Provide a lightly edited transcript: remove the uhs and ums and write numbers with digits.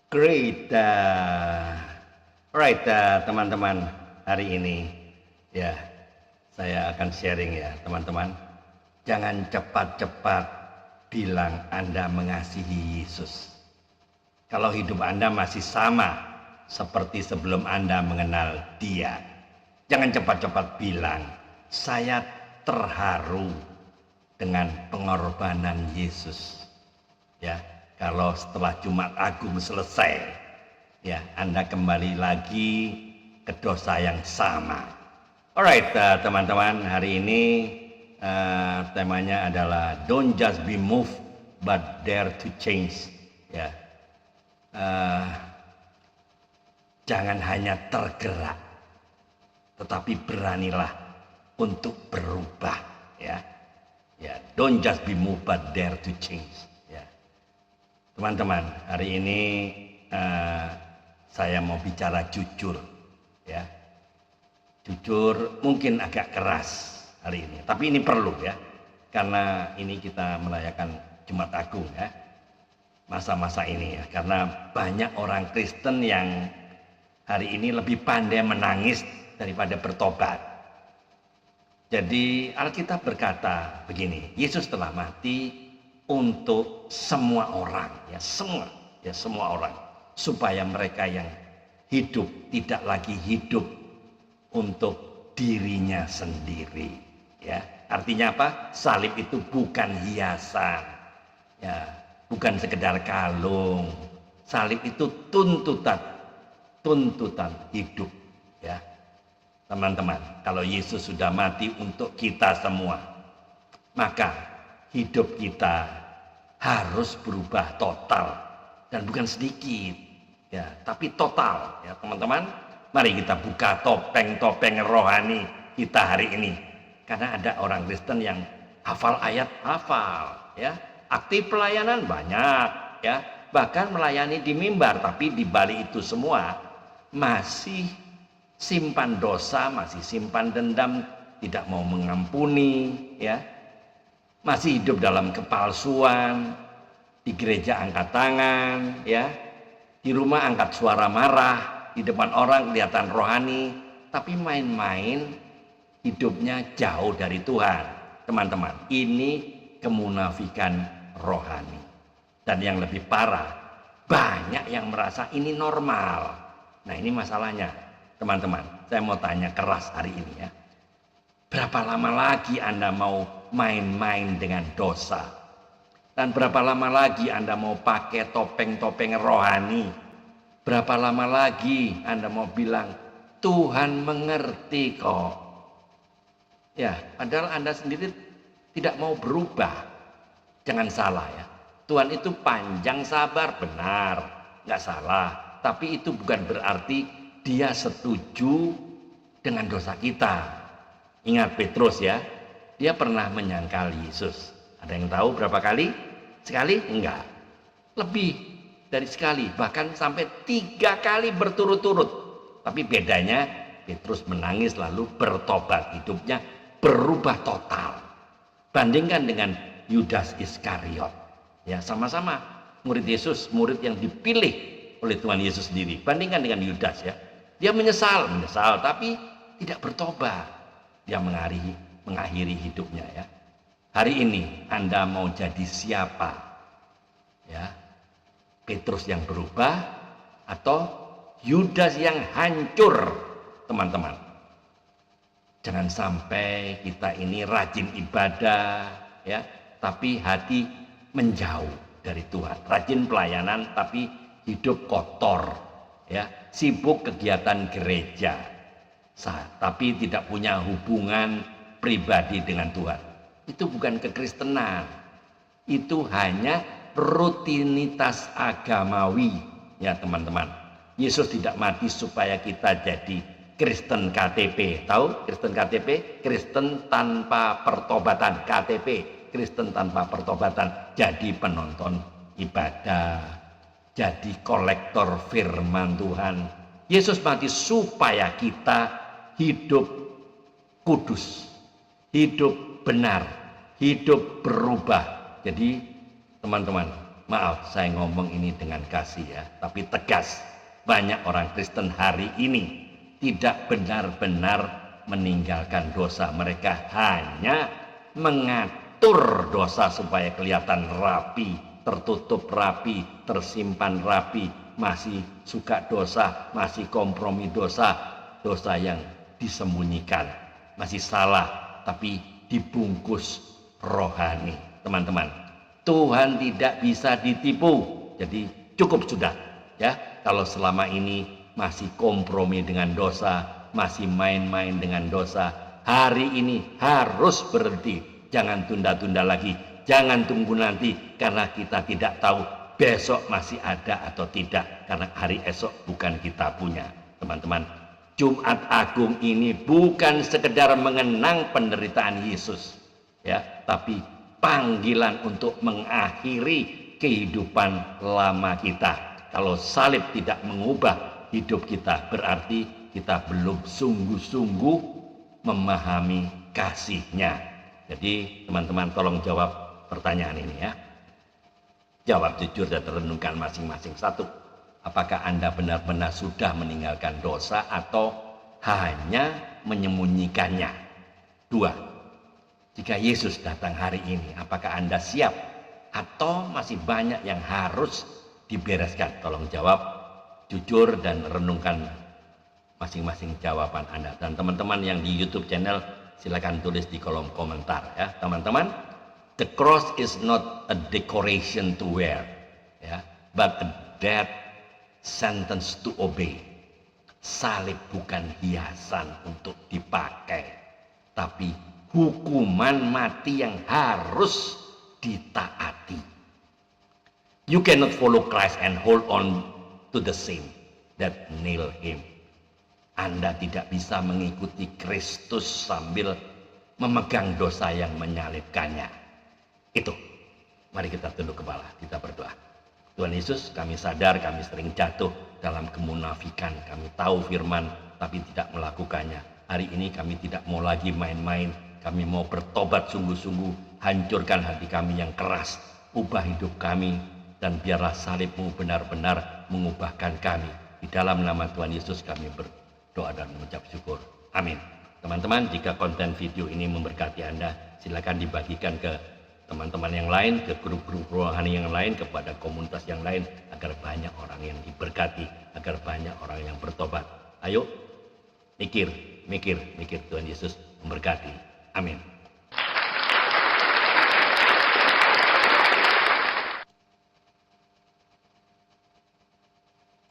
Great. Right, teman-teman, hari ini ya saya akan sharing ya, teman-teman. Jangan cepat-cepat bilang Anda mengasihi Yesus. Kalau hidup Anda masih sama seperti sebelum Anda mengenal Dia, jangan cepat-cepat bilang, saya terharu dengan pengorbanan Yesus. Ya, kalau setelah Jumat Agung selesai, ya Anda kembali lagi ke dosa yang sama. Alright, teman-teman, hari ini temanya adalah don't just be moved but dare to change. Ya, jangan hanya tergerak, tetapi beranilah untuk berubah. Ya, ya, don't just be moved but dare to change. Ya, teman-teman, hari ini saya mau bicara jujur, ya. Jujur mungkin agak keras hari ini, tapi ini perlu ya, karena ini kita merayakan Jumat Agung ya, masa-masa ini ya, karena banyak orang Kristen yang hari ini lebih pandai menangis daripada bertobat. Jadi Alkitab berkata begini, Yesus telah mati untuk semua orang, ya semua orang, supaya mereka yang hidup tidak lagi hidup untuk dirinya sendiri. Ya, artinya apa? Salib itu bukan hiasan, ya, bukan sekedar kalung. Salib itu tuntutan hidup. Ya, teman-teman, kalau Yesus sudah mati untuk kita semua, maka hidup kita harus berubah total dan bukan sedikit, ya, tapi total, ya teman-teman. Mari kita buka topeng-topeng rohani kita hari ini, karena ada orang Kristen yang hafal ayat, ya, aktif pelayanan banyak, ya, bahkan melayani di mimbar, tapi di balik itu semua masih simpan dosa, masih simpan dendam, tidak mau mengampuni, ya, masih hidup dalam kepalsuan. Di gereja angkat tangan, ya, di rumah angkat suara marah, di depan orang kelihatan rohani, tapi main-main, hidupnya jauh dari Tuhan. Teman-teman, ini kemunafikan rohani. Dan yang lebih parah, banyak yang merasa ini normal. Nah, ini masalahnya, teman-teman. Saya mau tanya keras hari ini ya. Berapa lama lagi Anda mau main-main dengan dosa? Dan berapa lama lagi Anda mau pakai topeng-topeng rohani? Berapa lama lagi Anda mau bilang, Tuhan mengerti kok. Ya, padahal Anda sendiri tidak mau berubah. Jangan salah ya. Tuhan itu panjang sabar, benar, nggak salah. Tapi itu bukan berarti Dia setuju dengan dosa kita. Ingat Petrus ya, dia pernah menyangkal Yesus. Ada yang tahu berapa kali? Sekali? Enggak. Lebih dari sekali, bahkan sampai 3 kali berturut-turut. Tapi bedanya Petrus menangis lalu bertobat, hidupnya berubah total. Bandingkan dengan Yudas Iskariot. Ya, sama-sama murid Yesus, murid yang dipilih oleh Tuhan Yesus sendiri. Bandingkan dengan Yudas ya. Dia menyesal tapi tidak bertobat. Dia mengakhiri hidupnya ya. Hari ini Anda mau jadi siapa? Ya, Petrus yang berubah atau Yudas yang hancur, teman-teman? Jangan sampai kita ini rajin ibadah, ya, tapi hati menjauh dari Tuhan. Rajin pelayanan tapi hidup kotor, ya, sibuk kegiatan gereja, tapi tidak punya hubungan pribadi dengan Tuhan. Itu bukan kekristenan, itu hanya rutinitas agamawi ya teman-teman. Yesus tidak mati supaya kita jadi Kristen KTP. Tahu Kristen KTP? Kristen tanpa pertobatan. KTP, Kristen tanpa pertobatan. Jadi penonton ibadah, jadi kolektor firman Tuhan. Yesus mati supaya kita hidup kudus, hidup benar, hidup berubah. Jadi teman-teman, Maaf, saya ngomong ini dengan kasih ya, tapi tegas. Banyak orang Kristen hari ini tidak benar-benar meninggalkan dosa. Mereka hanya mengatur dosa supaya kelihatan rapi, tertutup rapi, tersimpan rapi. Masih suka dosa, masih kompromi dosa, dosa yang disembunyikan. Masih salah, tapi dibungkus rohani. Teman-teman, Tuhan tidak bisa ditipu. Jadi cukup sudah ya. Kalau selama ini masih kompromi dengan dosa, masih main-main dengan dosa, hari ini harus berhenti. Jangan tunda-tunda lagi. Jangan tunggu nanti, karena kita tidak tahu besok masih ada atau tidak. Karena hari esok bukan kita punya. Teman-teman, Jumat Agung ini bukan sekedar mengenang penderitaan Yesus ya, tapi panggilan untuk mengakhiri kehidupan lama kita. Kalau salib tidak mengubah hidup kita, berarti kita belum sungguh-sungguh memahami kasih-Nya. Jadi teman-teman tolong jawab pertanyaan ini ya. Jawab jujur dan renungkan masing-masing. Satu, apakah Anda benar-benar sudah meninggalkan dosa atau hanya menyembunyikannya? Dua, jika Yesus datang hari ini, apakah Anda siap atau masih banyak yang harus dibereskan? Tolong jawab jujur dan renungkan masing-masing jawaban Anda. Dan teman-teman yang di YouTube channel, silakan tulis di kolom komentar ya. Teman-teman, the cross is not a decoration to wear ya, but a death sentence to obey. Salib bukan hiasan untuk dipakai, tapi hukuman mati yang harus ditaati. You cannot follow Christ and hold on to the sin that nail him. Anda tidak bisa mengikuti Kristus sambil memegang dosa yang menyalibkannya. Itu. Mari kita tunduk kepala, kita berdoa. Tuhan Yesus, kami sadar kami sering jatuh dalam kemunafikan. Kami tahu firman tapi tidak melakukannya. Hari ini kami tidak mau lagi main-main. Kami mau bertobat sungguh-sungguh. Hancurkan hati kami yang keras. Ubah hidup kami. Dan biarlah salib-Mu benar-benar mengubahkan kami. Di dalam nama Tuhan Yesus kami berdoa dan mengucap syukur. Amin. Teman-teman, jika konten video ini memberkati Anda, silakan dibagikan ke teman-teman yang lain, ke grup-grup rohani yang lain, kepada komunitas yang lain, agar banyak orang yang diberkati, agar banyak orang yang bertobat. Ayo, mikir Tuhan Yesus memberkati. Amin.